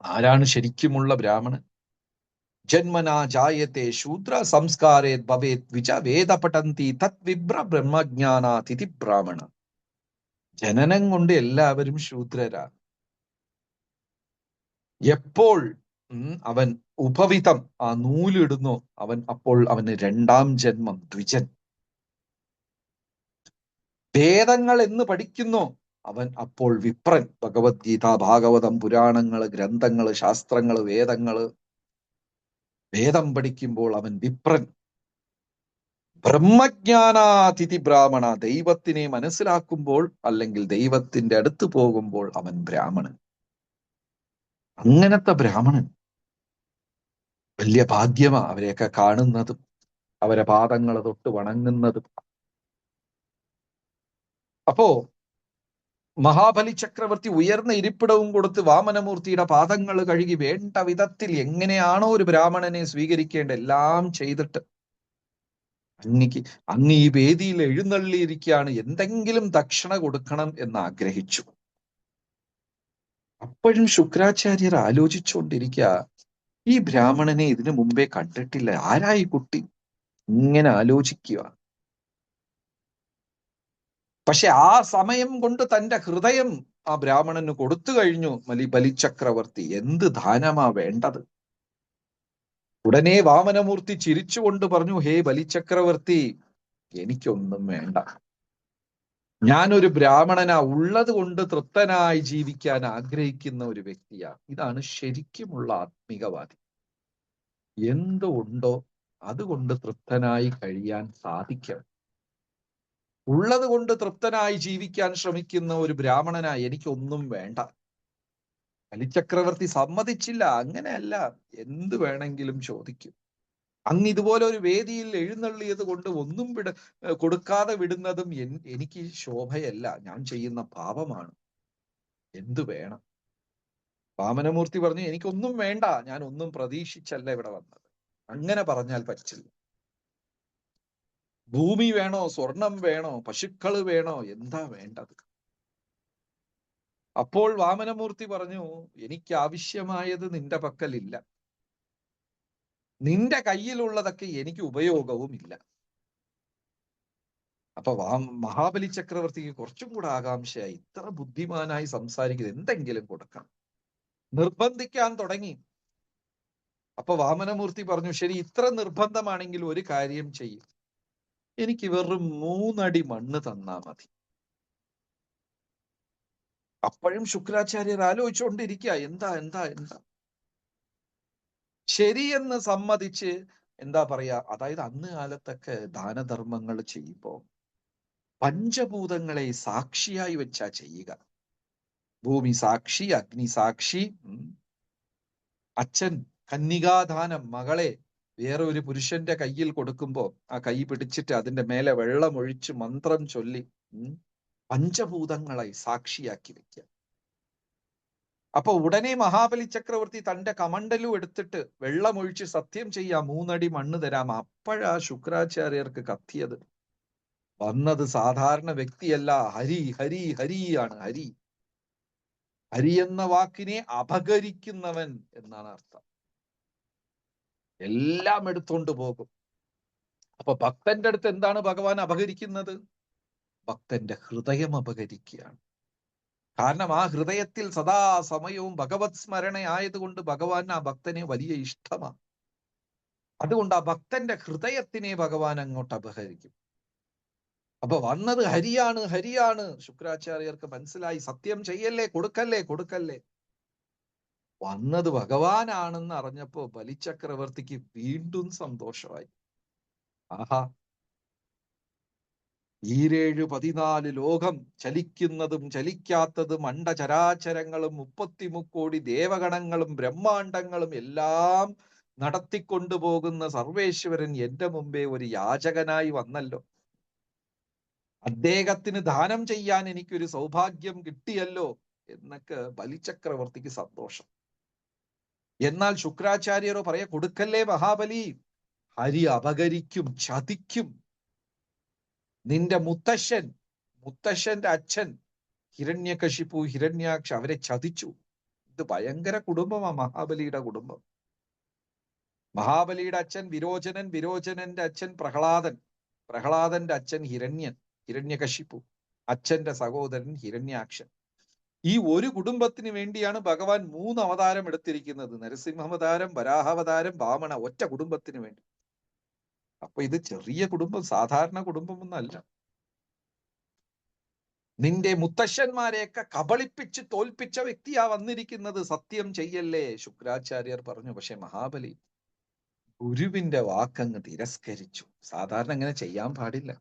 ആരാണ് ശരിക്കുമുള്ള ബ്രാഹ്മണൻ? ജന്മനാ ജായത്തെ ശൂദ്ര സംസ്കാരേ ഭവേത് വിച വേദ പഠന്തി തത് വിബ്ര ബ്രഹ്മജ്ഞാനാതിഥി ബ്രാഹ്മണ. ജനനം കൊണ്ട് എല്ലാവരും ശൂദ്രരാണ്. എപ്പോൾ അവൻ ഉപവിതം, ആ നൂലിടുന്നു, അപ്പോൾ അവന് രണ്ടാം ജന്മം, ദ്വിജൻ. വേദങ്ങൾ എന്ന് പഠിക്കുന്നു, അവൻ അപ്പോൾ വിപ്രൻ. ഭഗവത്ഗീത, ഭാഗവതം, പുരാണങ്ങള്, ഗ്രന്ഥങ്ങള്, ശാസ്ത്രങ്ങള്, വേദം പഠിക്കുമ്പോൾ അവൻ വിപ്രൻ. ബ്രഹ്മജ്ഞാനാതിഥി ബ്രാഹ്മണ, ദൈവത്തിനെ മനസ്സിലാക്കുമ്പോൾ അല്ലെങ്കിൽ ദൈവത്തിന്റെ അടുത്ത് പോകുമ്പോൾ അവൻ ബ്രാഹ്മണൻ. അങ്ങനത്തെ ബ്രാഹ്മണൻ വലിയ ഭാഗ്യമാ അവരെയൊക്കെ കാണുന്നതും അവരെ പാദങ്ങൾ തൊട്ട് വണങ്ങുന്നതും. അപ്പോ മഹാബലി ചക്രവർത്തി ഉയർന്ന ഇരിപ്പിടവും കൊടുത്ത് വാമനമൂർത്തിയുടെ പാദങ്ങൾ കഴുകി വേണ്ട വിധത്തിൽ എങ്ങനെയാണോ ഒരു ബ്രാഹ്മണനെ സ്വീകരിക്കേണ്ട എല്ലാം ചെയ്തിട്ട് അങ്ങ് ഈ വേദിയിൽ എഴുന്നള്ളിയിരിക്കുകയാണ്, എന്തെങ്കിലും ദക്ഷിണ കൊടുക്കണം എന്ന് ആഗ്രഹിച്ചു. അപ്പോഴും ശുക്രാചാര്യർ ആലോചിച്ചുകൊണ്ടിരിക്കുക, ഈ ബ്രാഹ്മണനെ ഇതിനു മുമ്പേ കണ്ടിട്ടില്ല, ആരായി കുട്ടി? ഇങ്ങനെ ആലോചിക്കുക. പക്ഷെ ആ സമയം കൊണ്ട് തന്റെ ഹൃദയം ആ ബ്രാഹ്മണന് കൊടുത്തു കഴിഞ്ഞു ബലിചക്രവർത്തി. എന്ത് ദാനമാ വേണ്ടത്? ഉടനെ വാമനമൂർത്തി ചിരിച്ചുകൊണ്ട് പറഞ്ഞു, ഹേ ബലിചക്രവർത്തി, എനിക്കൊന്നും വേണ്ട. ഞാനൊരു ബ്രാഹ്മണനാ, ഉള്ളത് കൊണ്ട് തൃപ്തനായി ജീവിക്കാൻ ആഗ്രഹിക്കുന്ന ഒരു വ്യക്തിയാ. ഇതാണ് ശരിക്കുമുള്ള ആത്മീകവാദി. എന്തുണ്ടോ അതുകൊണ്ട് തൃപ്തനായി കഴിയാൻ സാധിക്കണം. ഉള്ളത് കൊണ്ട് തൃപ്തനായി ജീവിക്കാൻ ശ്രമിക്കുന്ന ഒരു ബ്രാഹ്മണനാ, എനിക്കൊന്നും വേണ്ട. ബലിചക്രവർത്തി സമ്മതിച്ചില്ല. അങ്ങനെയല്ല, എന്ത് വേണമെങ്കിലും ചോദിക്കും. അങ്ങ് ഇതുപോലെ ഒരു വേദിയിൽ എഴുന്നള്ളിയത് കൊണ്ട് ഒന്നും കൊടുക്കാതെ വിടുന്നതും എനിക്ക് ശോഭയല്ല, ഞാൻ ചെയ്യുന്ന പാപമാണ്. എന്തു വേണം? വാമനമൂർത്തി പറഞ്ഞു, എനിക്കൊന്നും വേണ്ട, ഞാൻ ഒന്നും പ്രതീക്ഷിച്ചല്ല ഇവിടെ വന്നത്. അങ്ങനെ പറഞ്ഞാൽ പറ്റില്ല. ഭൂമി വേണോ, സ്വർണം വേണോ, പശുക്കള് വേണോ, എന്താ വേണ്ടത്? അപ്പോൾ വാമനമൂർത്തി പറഞ്ഞു, എനിക്ക് ആവശ്യമായത് നിന്റെ പക്കലില്ല, നിന്റെ കയ്യിലുള്ളതൊക്കെ എനിക്ക് ഉപയോഗവും ഇല്ല. അപ്പൊ മഹാബലി ചക്രവർത്തിക്ക് കുറച്ചും കൂടെ ആകാംക്ഷയായി, ഇത്ര ബുദ്ധിമാനായി സംസാരിക്കുന്നത്, എന്തെങ്കിലും കൊടുക്കണം, നിർബന്ധിക്കാൻ തുടങ്ങി. അപ്പൊ വാമനമൂർത്തി പറഞ്ഞു, ശരി, ഇത്ര നിർബന്ധമാണെങ്കിൽ ഒരു കാര്യം ചെയ്യും, എനിക്ക് വെറും 3 അടി മണ്ണ് തന്നാ മതി. അപ്പോഴും ശുക്രാചാര്യർ ആലോചിച്ചുകൊണ്ടിരിക്കുക, എന്താ എന്താ എന്താ ശരിയെന്ന് സമ്മതിച്ച്, എന്താ പറയാ, അതായത് അന്ന് കാലത്തൊക്കെ ദാനധർമ്മങ്ങൾ ചെയ്യുമ്പോ പഞ്ചഭൂതങ്ങളെ സാക്ഷിയായി വെച്ചാ ചെയ്യുക. ഭൂമി സാക്ഷി, അഗ്നി സാക്ഷി, അച്ഛൻ കന്യകാദാനം മകളെ വേറെ ഒരു പുരുഷന്റെ കയ്യിൽ കൊടുക്കുമ്പോ ആ കൈ പിടിച്ചിട്ട് അതിന്റെ മേലെ വെള്ളമൊഴിച്ച് മന്ത്രം ചൊല്ലി പഞ്ചഭൂതങ്ങളെ സാക്ഷിയാക്കി വെക്കുക. അപ്പൊ ഉടനെ മഹാബലി ചക്രവർത്തി തന്റെ കമണ്ടലും എടുത്തിട്ട് വെള്ളമൊഴിച്ച് സത്യം ചെയ്യാം, 3 അടി മണ്ണ് തരാം. അപ്പോഴാ ശുക്രാചാര്യർക്ക് കത്തിയത്. വന്നത് സാധാരണ വ്യക്തിയല്ല, ഹരി ഹരി ഹരിയാണ്. ഹരി, ഹരി എന്ന വാക്കിനെ അപഹരിക്കുന്നവൻ എന്നാണ് അർത്ഥം. എല്ലാം എടുത്തോണ്ട് പോകും. അപ്പൊ ഭക്തന്റെ അടുത്ത് എന്താണ് ഭഗവാൻ അപഹരിക്കുന്നത്? ഭക്തന്റെ ഹൃദയം അപഹരിക്കുകയാണ്. കാരണം ആ ഹൃദയത്തിൽ സദാ സമയവും ഭഗവത് സ്മരണ ആയതുകൊണ്ട് ഭഗവാൻ ആ ഭക്തനെ വലിയ ഇഷ്ടമാണ്. അതുകൊണ്ട് ആ ഭക്തന്റെ ഹൃദയത്തിനെ ഭഗവാൻ അങ്ങോട്ട് അപഹരിക്കും. അപ്പൊ വന്നത് ഹരിയാണ്, ഹരിയാണ്. ശുക്രാചാര്യർക്ക് മനസ്സിലായി, സത്യം ചെയ്യല്ലേ, കൊടുക്കല്ലേ, കൊടുക്കല്ലേ. വന്നത് ഭഗവാനാണെന്ന് അറിഞ്ഞപ്പോ ബലിചക്രവർത്തിക്ക് വീണ്ടും സന്തോഷമായി. ആഹാ, 14 ലോകം, ചലിക്കുന്നതും ചലിക്കാത്തതും അണ്ടചരാചരങ്ങളും 33 കോടി ദേവഗണങ്ങളും ബ്രഹ്മാണ്ടങ്ങളും എല്ലാം നടത്തിക്കൊണ്ടുപോകുന്ന സർവേശ്വരൻ എന്റെ മുമ്പേ ഒരു യാചകനായി വന്നല്ലോ. അദ്ദേഹത്തിന് ദാനം ചെയ്യാൻ എനിക്കൊരു സൗഭാഗ്യം കിട്ടിയല്ലോ എന്നൊക്കെ ബലിചക്രവർത്തിക്ക് സന്തോഷം. എന്നാൽ ശുക്രാചാര്യരോ പറയാ, കൊടുക്കല്ലേ മഹാബലി, ഹരി അപകരിക്കും, ചതിക്കും. നിന്റെ മുത്തശ്ശന്റെ അച്ഛൻ ഹിരണ്യകശിപു, ഹിരണ്യാക്ഷ അവരെ ചതിച്ചു. ഇത് ഭയങ്കര കുടുംബമാ മഹാബലിയുടെ കുടുംബം. മഹാബലിയുടെ അച്ഛൻ വിരോചനൻ, വിരോചനന്റെ അച്ഛൻ പ്രഹ്ലാദൻ, പ്രഹ്ലാദന്റെ അച്ഛൻ ഹിരണ്യകശിപു, അച്ഛന്റെ സഹോദരൻ ഹിരണ്യാക്ഷൻ. ഈ ഒരു കുടുംബത്തിന് വേണ്ടിയാണ് ഭഗവാൻ 3 അവതാരം എടുത്തിരിക്കുന്നത്. നരസിംഹാവതാരം, വരാഹാവതാരം, വാമന, ഒറ്റ കുടുംബത്തിന് വേണ്ടി. അപ്പൊ ഇത് ചെറിയ കുടുംബം, സാധാരണ കുടുംബമൊന്നല്ല. നിന്റെ മുത്തശ്ശന്മാരെയൊക്കെ കബളിപ്പിച്ച് തോൽപ്പിച്ച വ്യക്തിയാ വന്നിരിക്കുന്നത്, സത്യം ചെയ്യല്ലേ. ശുക്രാചാര്യർ പറഞ്ഞു. പക്ഷെ മഹാബലി ഗുരുവിന്റെ വാക്കങ്ങ് തിരസ്കരിച്ചു. സാധാരണ അങ്ങനെ ചെയ്യാൻ പാടില്ല.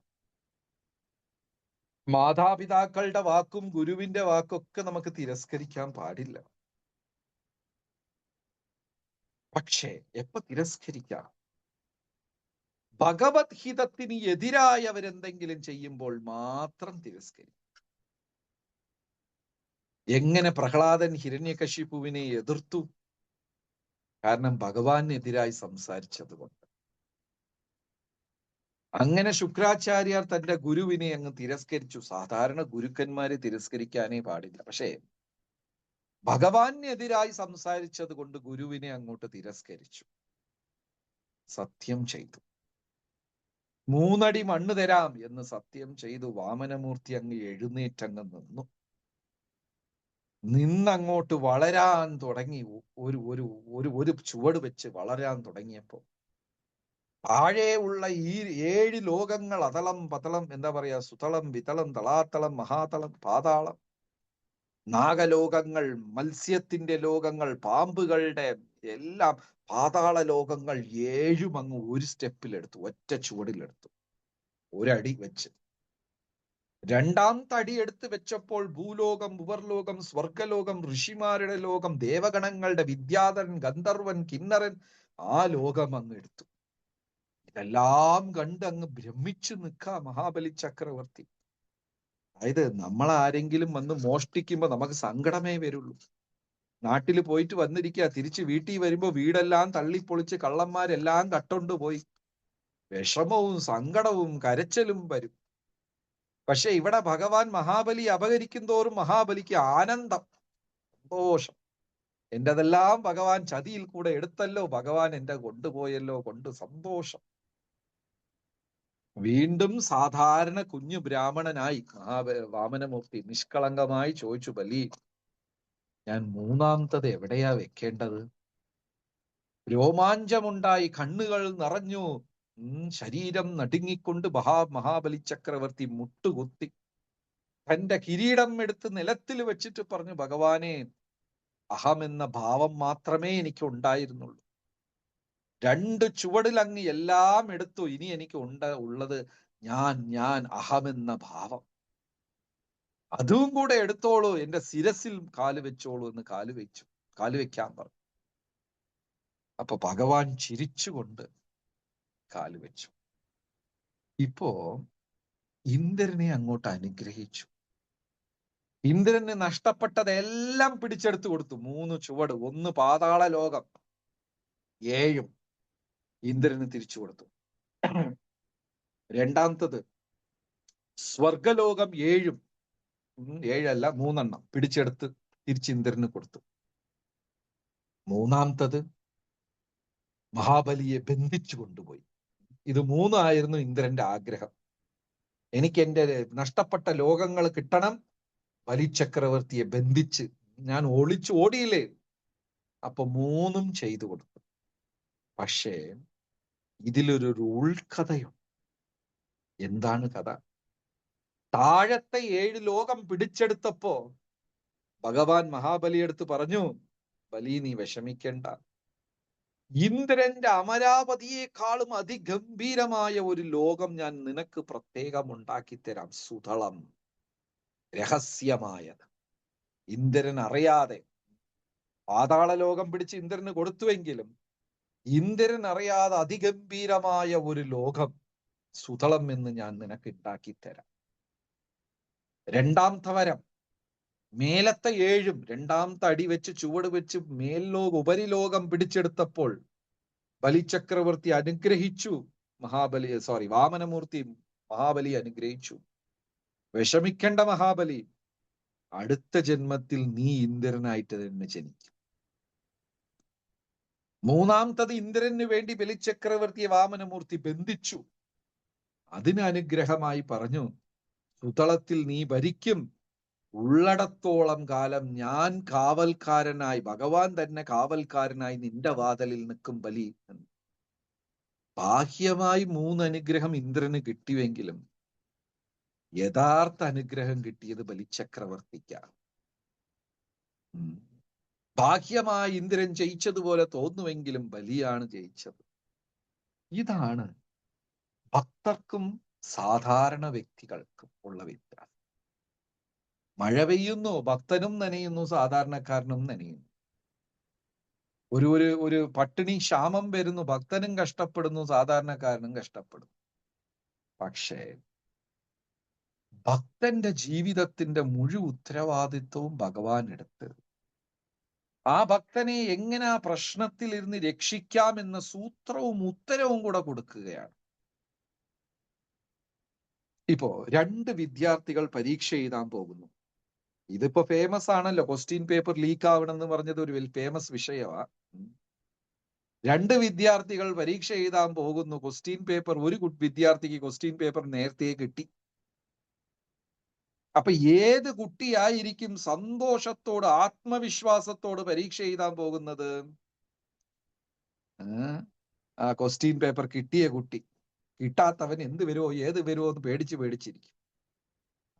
മാതാപിതാക്കളുടെ വാക്കും ഗുരുവിന്റെ വാക്കൊക്കെ നമുക്ക് തിരസ്കരിക്കാൻ പാടില്ല. പക്ഷേ എപ്പോ തിരസ്കരിക്കാം? ഭഗവത് ഹിതത്തിന് എതിരായവരെന്തെങ്കിലും ചെയ്യുമ്പോൾ മാത്രം തിരസ്കരിക്കും. എങ്ങനെ പ്രഹ്ലാദൻ ഹിരണ്യകശിപുവിനെ എതിർത്തു? കാരണം ഭഗവാനെതിരായി സംസാരിച്ചത് കൊണ്ട്. അങ്ങനെ ശുക്രാചാര്യർ തന്റെ ഗുരുവിനെ അങ്ങ് തിരസ്കരിച്ചു. സാധാരണ ഗുരുക്കന്മാരെ തിരസ്കരിക്കാനേ പാടില്ല. പക്ഷേ ഭഗവാനെതിരായി സംസാരിച്ചത് കൊണ്ട് ഗുരുവിനെ അങ്ങോട്ട് തിരസ്കരിച്ചു. സത്യം ചെയ്തു. 3 അടി മണ്ണ് തരാം എന്ന് സത്യം ചെയ്തു. വാമനമൂർത്തി അങ്ങ് എഴുന്നേറ്റങ്ങ് നിന്നു. നിന്നങ്ങോട്ട് വളരാൻ തുടങ്ങി. ഒരു ഒരു ഒരു ഒരു ചുവട് വെച്ച് വളരാൻ തുടങ്ങിയപ്പോ താഴെ ഉള്ള ഈ 7 ലോകങ്ങൾ, അതളം പതളം, എന്താ പറയാ, സുതളം, വിതളം, തളാത്തളം, മഹാതളം, പാതാളം, നാഗലോകങ്ങൾ, മത്സ്യത്തിന്റെ ലോകങ്ങൾ, പാമ്പുകളുടെ എല്ലാം പാതാള ലോകങ്ങൾ 7ഉം അങ്ങ് ഒരു സ്റ്റെപ്പിലെടുത്തു, ഒറ്റ ചുവടിലെടുത്തു, ഒരടി വെച്ച്. 2ാമത്തെ അടി എടുത്ത് വെച്ചപ്പോൾ ഭൂലോകം, ഉപർലോകം, സ്വർഗലോകം, ഋഷിമാരുടെ ലോകം, ദേവഗണങ്ങളുടെ, വിദ്യാധരൻ, ഗന്ധർവൻ, കിന്നരൻ, ആ ലോകം അങ്ങ് എടുത്തു. ഇതെല്ലാം കണ്ട് അങ്ങ് ഭ്രമിച്ചു നിൽക്കാ മഹാബലി ചക്രവർത്തി. അതായത് നമ്മൾ ആരെങ്കിലും വന്ന് മോഷ്ടിക്കുമ്പോ നമുക്ക് സങ്കടമേ വരുള്ളൂ. നാട്ടിൽ പോയിട്ട് വന്നിരിക്കുക, തിരിച്ച് വീട്ടിൽ വരുമ്പോ വീടെല്ലാം തള്ളിപ്പൊളിച്ച് കള്ളന്മാരെല്ലാം കട്ടൊണ്ടു പോയി, വിഷമവും സങ്കടവും കരച്ചിലും വരും. പക്ഷെ ഇവിടെ ഭഗവാൻ മഹാബലി അപഹരിക്കും തോറും മഹാബലിക്ക് ആനന്ദം, സന്തോഷം. എന്റെതെല്ലാം ഭഗവാൻ ചതിയിൽ കൂടെ എടുത്തല്ലോ, ഭഗവാൻ എന്റെ കൊണ്ടുപോയല്ലോ കൊണ്ട് സന്തോഷം. വീണ്ടും സാധാരണ കുഞ്ഞു ബ്രാഹ്മണനായി വാമനമൂർത്തി നിഷ്കളങ്കമായി ചോദിച്ചു, ബലി, ഞാൻ മൂന്നാമത്തത് എവിടെയാ വെക്കേണ്ടത്? രോമാഞ്ചമുണ്ടായി, കണ്ണുകൾ നിറഞ്ഞു, ശരീരം നടുങ്ങിക്കൊണ്ട് മഹാബലി ചക്രവർത്തി മുട്ടുകുത്തി തന്റെ കിരീടം എടുത്ത് നിലത്തിൽ വെച്ചിട്ട് പറഞ്ഞു, ഭഗവാനെ, അഹമെന്ന ഭാവം മാത്രമേ എനിക്ക് ഉണ്ടായിരുന്നുള്ളൂ. 2 ചുവടിൽ അങ്ങ് എല്ലാം എടുത്തു. ഇനി എനിക്ക് ഉള്ളത് ഞാൻ അഹമെന്ന ഭാവം. അതും കൂടെ എടുത്തോളൂ, എന്റെ ശിരസിൽ കാല് വെച്ചോളൂ എന്ന് കാല് വെക്കാൻ പറഞ്ഞു. അപ്പൊ ഭഗവാൻ ചിരിച്ചുകൊണ്ട് കാല് വെച്ചു. ഇപ്പോ ഇന്ദ്രനെ അങ്ങോട്ട് അനുഗ്രഹിച്ചു. ഇന്ദ്രന് നഷ്ടപ്പെട്ടതെല്ലാം പിടിച്ചെടുത്തു കൊടുത്തു. 3 ചുവട്, 1 പാതാള ലോകം 7 ഇന്ദ്രന് തിരിച്ചു കൊടുത്തു. രണ്ടാമത്തത് സ്വർഗലോകം 7 അല്ല 3 പിടിച്ചെടുത്ത് തിരിച്ച് ഇന്ദ്രന് കൊടുത്തു. മൂന്നാമത്തത് മഹാബലിയെ ബന്ധിച്ചു കൊണ്ടുപോയി. ഇത് 3 ആയിരുന്നു ഇന്ദ്രന്റെ ആഗ്രഹം. എനിക്ക് എന്റെ നഷ്ടപ്പെട്ട ലോകങ്ങൾ കിട്ടണം, ബലിചക്രവർത്തിയെ ബന്ധിച്ച് ഞാൻ ഓടിയില്ലേ. അപ്പൊ 3 ചെയ്തു കൊടുത്തു. പക്ഷേ ഇതിലൊരു ഉൾക്കഥയുണ്ട്. എന്താണ് കഥ? താഴത്തെ 7 ലോകം പിടിച്ചെടുത്തപ്പോ ഭഗവാൻ മഹാബലിയെടുത്ത് പറഞ്ഞു, ബലി, നീ വിഷമിക്കേണ്ട, ഇന്ദ്രന്റെ അമരാവതിയെക്കാളും അതിഗംഭീരമായ ഒരു ലോകം ഞാൻ നിനക്ക് പ്രത്യേകം ഉണ്ടാക്കിത്തരാം. സുതളം, രഹസ്യമായത്, ഇന്ദ്രൻ അറിയാതെ. പാതാള ലോകം പിടിച്ച് ഇന്ദ്രന് കൊടുത്തുവെങ്കിലും ഇന്ദ്രൻ അറിയാതെ അതിഗംഭീരമായ ഒരു ലോകം, സുതളം എന്ന് ഞാൻ നിനക്ക് ഉണ്ടാക്കിത്തരാം. രണ്ടാമത്തെ വരം, മേലത്തെ 7 രണ്ടാമത്തെ അടി വെച്ച് ചുവട് വെച്ച് ഉപരിലോകം പിടിച്ചെടുത്തപ്പോൾ ബലിചക്രവർത്തി അനുഗ്രഹിച്ചു. വാമനമൂർത്തി മഹാബലി അനുഗ്രഹിച്ചു, വിഷമിക്കേണ്ട മഹാബലി, അടുത്ത ജന്മത്തിൽ നീ ഇന്ദ്രനായിട്ട് തന്നെ ജനിക്കും. മൂന്നാമത്തത് ഇന്ദ്രന് വേണ്ടി ബലിചക്രവർത്തിയെ വാമനമൂർത്തി ബന്ധിച്ചു. അതിന് അനുഗ്രഹമായി പറഞ്ഞു, സുതളത്തിൽ നീ ഭരിക്കും, ഉള്ളടത്തോളം കാലം ഞാൻ കാവൽക്കാരനായി, ഭഗവാൻ തന്നെ കാവൽക്കാരനായി നിന്റെ വാതിലിൽ നിൽക്കും ബലി. ബാഹ്യമായി 3 അനുഗ്രഹം ഇന്ദ്രന് കിട്ടിയെങ്കിലും യഥാർത്ഥ അനുഗ്രഹം കിട്ടിയത് ബലിചക്രവർത്തിക്കാണ്. ബാഹ്യമായി ഇന്ദ്രൻ ജയിച്ചതുപോലെ തോന്നുമെങ്കിലും ബലിയാണ് ജയിച്ചത്. ഇതാണ് ഭക്തർക്കും സാധാരണ വ്യക്തികൾക്കും ഉള്ള വ്യത്യാസം. മഴ പെയ്യുന്നു, ഭക്തനും നനയുന്നു, സാധാരണക്കാരനും നനയുന്നു. ഒരു പട്ടിണി ക്ഷാമം വരുന്നു, ഭക്തനും കഷ്ടപ്പെടുന്നു, സാധാരണക്കാരനും കഷ്ടപ്പെടുന്നു. പക്ഷേ ഭക്തന്റെ ജീവിതത്തിന്റെ മുഴുവൻ ഉത്തരവാദിത്വവും ഭഗവാൻ എടുത്ത് ആ ഭക്തനെ എങ്ങനെ ആ പ്രശ്നത്തിൽ ഇരുന്ന് രക്ഷിക്കാമെന്ന സൂത്രവും ഉത്തരവും കൂടെ കൊടുക്കുകയാണ്. ഇപ്പോ 2 വിദ്യാർത്ഥികൾ പരീക്ഷ എഴുതാൻ പോകുന്നു. ഇതിപ്പോ ഫേമസ് ആണല്ലോ, ക്വസ്റ്റ്യൻ പേപ്പർ ലീക്ക് ആവണം എന്ന് പറഞ്ഞത് ഒരു ഫേമസ് വിഷയമാണ്. 2 വിദ്യാർത്ഥികൾ പരീക്ഷ എഴുതാൻ പോകുന്നു. ഒരു വിദ്യാർത്ഥിക്ക് ക്വസ്റ്റ്യൻ പേപ്പർ നേരത്തെ കിട്ടി. അപ്പൊ ഏത് കുട്ടിയായിരിക്കും സന്തോഷത്തോട് ആത്മവിശ്വാസത്തോട് പരീക്ഷ എഴുതാൻ പോകുന്നത്? ആ ക്വസ്റ്റ്യൻ പേപ്പർ കിട്ടിയ കുട്ടി. കിട്ടാത്തവൻ എന്ത് വരുമോ ഏത് വരുമോ എന്ന് പേടിച്ചിരിക്കും.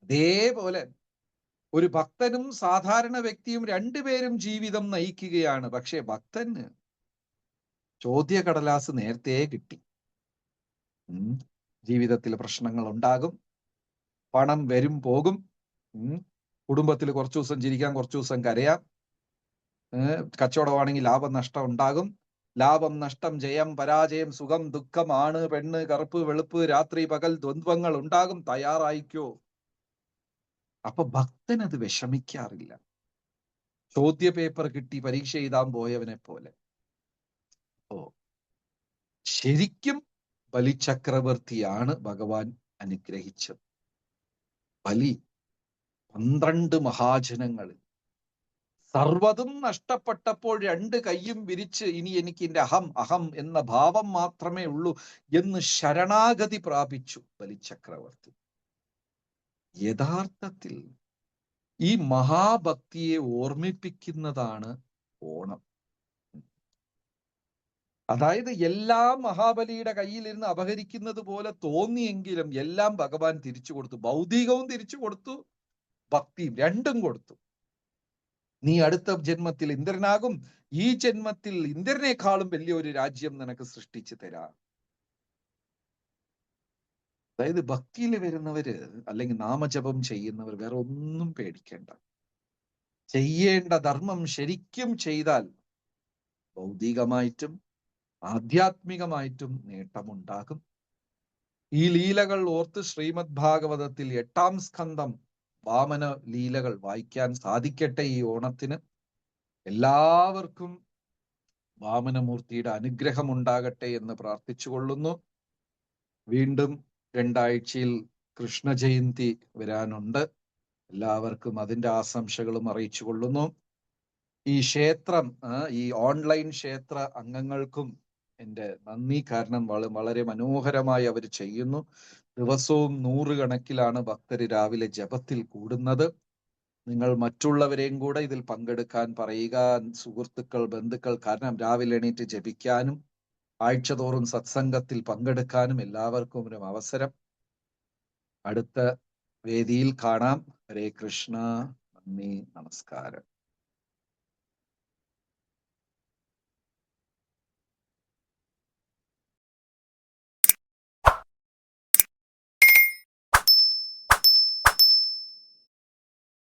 അതേപോലെ ഒരു ഭക്തനും സാധാരണ വ്യക്തിയും 2 പേരും ജീവിതം നയിക്കുകയാണ്. പക്ഷെ ഭക്തന് ചോദ്യക്കടലാസ് നേരത്തെ കിട്ടി. ജീവിതത്തിൽ പ്രശ്നങ്ങൾ ഉണ്ടാകും, പണം വരും പോകും, കുടുംബത്തിൽ കുറച്ചു ദിവസം ചിരിക്കാം, കുറച്ചു ദിവസം കരയാം, കച്ചവടമാണെങ്കിൽ ലാഭം നഷ്ടം ഉണ്ടാകും, ലാഭം നഷ്ടം, ജയം പരാജയം, സുഖം ദുഃഖം, ആണ് പെണ്ണ്, കറുപ്പ് വെളുപ്പ്, രാത്രി പകൽ ദ്വന്ദ്വങ്ങൾ ഉണ്ടാകും, തയ്യാറായിക്കോ. അപ്പൊ ഭക്തൻ അത് വിഷമിക്കാറില്ല, ചോദ്യ പേപ്പർ കിട്ടി പരീക്ഷ എഴുതാൻ പോയവനെ പോലെ. ശരിക്കും ബലിചക്രവർത്തിയാണ് ഭഗവാൻ അനുഗ്രഹിച്ചത്. ബലി 12 മഹാജനങ്ങളിൽ സർവ്വതും നഷ്ടപ്പെട്ടപ്പോൾ രണ്ട് കൈയും വിരിച്ച് ഇനി എനിക്ക് എന്റെ അഹം അഹം എന്ന ഭാവം മാത്രമേ ഉള്ളൂ എന്ന് ശരണാഗതി പ്രാപിച്ചു ബലിചക്രവർത്തി. യഥാർത്ഥത്തിൽ ഈ മഹാഭക്തിയെ ഓർമ്മിപ്പിക്കുന്നതാണ് ഓണം. അതായത് എല്ലാം മഹാബലിയുടെ കയ്യിലിരുന്ന് അപഹരിക്കുന്നത് പോലെ തോന്നിയെങ്കിലും എല്ലാം ഭഗവാൻ തിരിച്ചു കൊടുത്തു. ഭൗതികവും തിരിച്ചു കൊടുത്തു, ഭക്തിയും രണ്ടും കൊടുത്തു. നീ അടുത്ത ജന്മത്തിൽ ഇന്ദ്രനാകും, ഈ ജന്മത്തിൽ ഇന്ദ്രനേക്കാളും വലിയൊരു രാജ്യം നിനക്ക് സൃഷ്ടിച്ചു തരാം. അതായത് ഭക്തിയിൽ വരുന്നവര് അല്ലെങ്കിൽ നാമജപം ചെയ്യുന്നവർ വേറെ ഒന്നും പേടിക്കേണ്ട. ചെയ്യേണ്ട ധർമ്മം ശരിക്കും ചെയ്താൽ ഭൗതികമായിട്ടും ആധ്യാത്മികമായിട്ടും നേട്ടമുണ്ടാകും. ഈ ലീലകൾ ഓർത്ത് ശ്രീമദ് ഭാഗവതത്തിൽ 8-ാം സ്കന്ധം വാമന ലീലകൾ വായിക്കാൻ സാധിക്കട്ടെ ഈ ഓണത്തിന്. എല്ലാവർക്കും വാമനമൂർത്തിയുടെ അനുഗ്രഹം ഉണ്ടാകട്ടെ എന്ന് പ്രാർത്ഥിച്ചുകൊള്ളുന്നു. വീണ്ടും 2 ആഴ്ചയിൽ കൃഷ്ണ ജയന്തി വരാനുണ്ട്. എല്ലാവർക്കും അതിന്റെ ആശംസകളും അറിയിച്ചു കൊള്ളുന്നു. ഈ ക്ഷേത്രം, ഈ ഓൺലൈൻ ക്ഷേത്ര അംഗങ്ങൾക്കും എൻ്റെ നന്ദി. കാരണം വളരെ മനോഹരമായി അവർ ചെയ്യുന്നു. ദിവസവും 100 കണക്കിലാണ് ഭക്തര് രാവിലെ ജപത്തിൽ കൂടുന്നത്. നിങ്ങൾ മറ്റുള്ളവരെയും കൂടെ ഇതിൽ പങ്കെടുക്കാൻ പറയുക, സുഹൃത്തുക്കൾ, ബന്ധുക്കൾ. കാരണം രാവിലെ എണീറ്റ് ജപിക്കാനും ആഴ്ചതോറും സത്സംഗത്തിൽ പങ്കെടുക്കാനും എല്ലാവർക്കും ഒരു അവസരം. അടുത്ത വേദിയിൽ കാണാം. ഹരേ കൃഷ്ണ. നന്ദി, നമസ്കാരം.